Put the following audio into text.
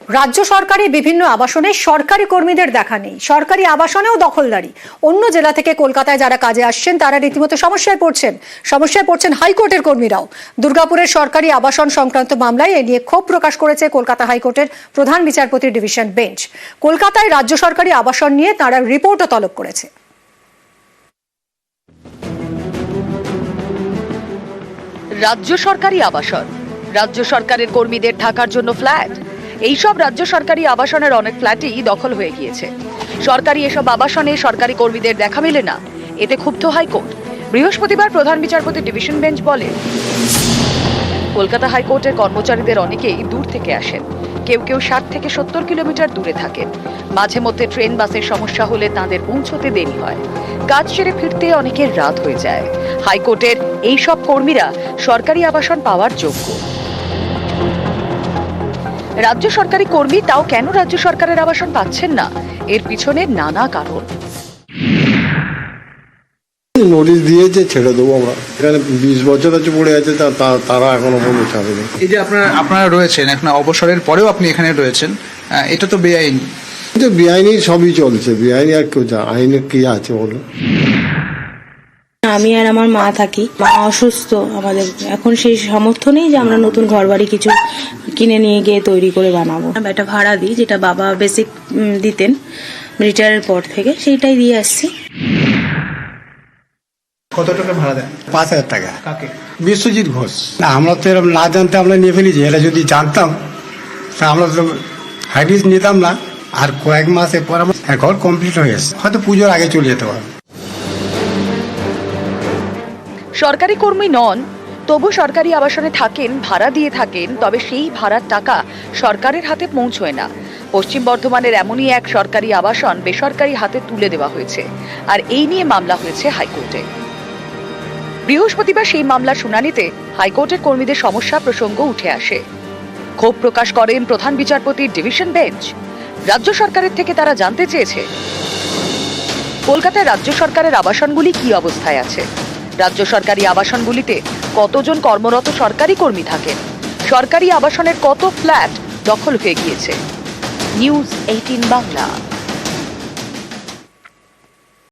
রাজ্য সরকারি বিভিন্ন আবাসনে সরকারি কর্মীদের দেখা নেই, সরকারি আবাসনেও দখলদারি। অন্য জেলা থেকে কলকাতায় যারা কাজে আসছেন তারা রীতিমতো সমস্যায় পড়ছেন হাইকোর্টের কর্মীরাও। দুর্গাপুরের সরকারি আবাসন সংক্রান্ত মামলায় এ নিয়ে ক্ষোভ প্রকাশ করেছে কলকাতা হাইকোর্টের প্রধান বিচারপতির ডিভিশন বেঞ্চ। কলকাতায় রাজ্য সরকারি আবাসন নিয়ে তারা রিপোর্টও তলব করেছে। রাজ্য সরকারি আবাসন, রাজ্য সরকারের কর্মীদের থাকার জন্য ফ্ল্যাট। এইসব রাজ্য সরকারি আবাসনের অনেক ফ্ল্যাটই দখল হয়ে গিয়েছে। সরকারি এসব আবাসনে সরকারি কর্মীদের দেখা মেলে না, এতে ক্ষুব্ধ হাইকোর্ট। বৃহস্পতিবার প্রধান বিচারপতি ডিভিশন বেঞ্চ বলে, কলকাতা হাইকোর্টের কর্মচারীদের অনেকেই দূর থেকে আসেন, কেউ 60 থেকে 70 কিলোমিটার দূরে থাকেন। মাঝে মধ্যে ট্রেন বাসের সমস্যা হলে তাদের পৌঁছতে দেরি হয়, কাজ সেরে ফিরতে অনেকের রাত হয়ে যায়। হাইকোর্টের এই সব কর্মীরা সরকারি আবাসন পাওয়ার যোগ্য। রাজ্য সরকারি কর্মী তাও কেন রাজ্য সরকারের আবাসন পাচ্ছেন না? এর পিছনে নানা কারণ। নোটিশ দিয়েছে, ছেড়ে দেবো আমরা। এখানে 20 বছর আছে পড়ে আছে, তারা এখনো পর্যন্ত ছাড়েনি। এই যে আপনারা রয়েছেন এখন অবসরের পরেও আপনি এখানে রয়েছেন, এটা তো বেআইনি। বেআইনি সবই চলছে, বেআইনি আর কেউ আইনে কি আছে বলো? আমি আর আমার মা থাকি, মা অসুস্থ, আমাদের এখন সেই সামর্থ্য নেই যে আমরা নতুন ঘর বাড়ি কিছু কিনে নিয়ে গিয়ে তৈরি করে বানাবো। একটা ভাড়া দিই, যেটা বাবা বেসিক দিতেন রিটায়ারের পর থেকে, সেইটাই দিয়ে আসছি। কত টাকা ভাড়া দেন? 5,000 টাকা। কাকে? বিশ্বজিৎ ঘোষ। না, আমরা তো এরকম না জানতে আমরা নিয়ে ফেলেছি। এটা যদি জানতাম তা আমরা তো হাইডিস নিতাম না। আর কয়েক মাসের পর আমার ঘর কমপ্লিট হয়ে গেছে, হয়তো পুজোর আগে চলে যেতে পারবো। সরকারি কর্মী নন, তবু সরকারি আবাসনে থাকেন, ভাড়া দিয়ে থাকেন, তবে সেই ভাড়ার টাকা সরকারের হাতে পৌঁছয় না। পশ্চিম বর্ধমানের এমনই এক সরকারি আবাসন বেসরকারি হাতে তুলে দেওয়া হয়েছে, আর এই নিয়ে মামলা হয়েছে হাইকোর্টে। বৃহস্পতিবার সেই মামলার শুনানিতে হাইকোর্টের কর্মীদের সমস্যা প্রসঙ্গ উঠে আসে। ক্ষোভ প্রকাশ করেন প্রধান বিচারপতির ডিভিশন বেঞ্চ। রাজ্য সরকারের থেকে তারা জানতে চেয়েছে, কলকাতায় রাজ্য সরকারের আবাসনগুলি কি অবস্থায় আছে, রাজ্য সরকারি আবাসনগুলিতে কতজন কর্মরত সরকারি কর্মী থাকেন, সরকারি আবাসনের কত ফ্ল্যাট দখল হয়ে গিয়েছে। নিউজ 18 বাংলা।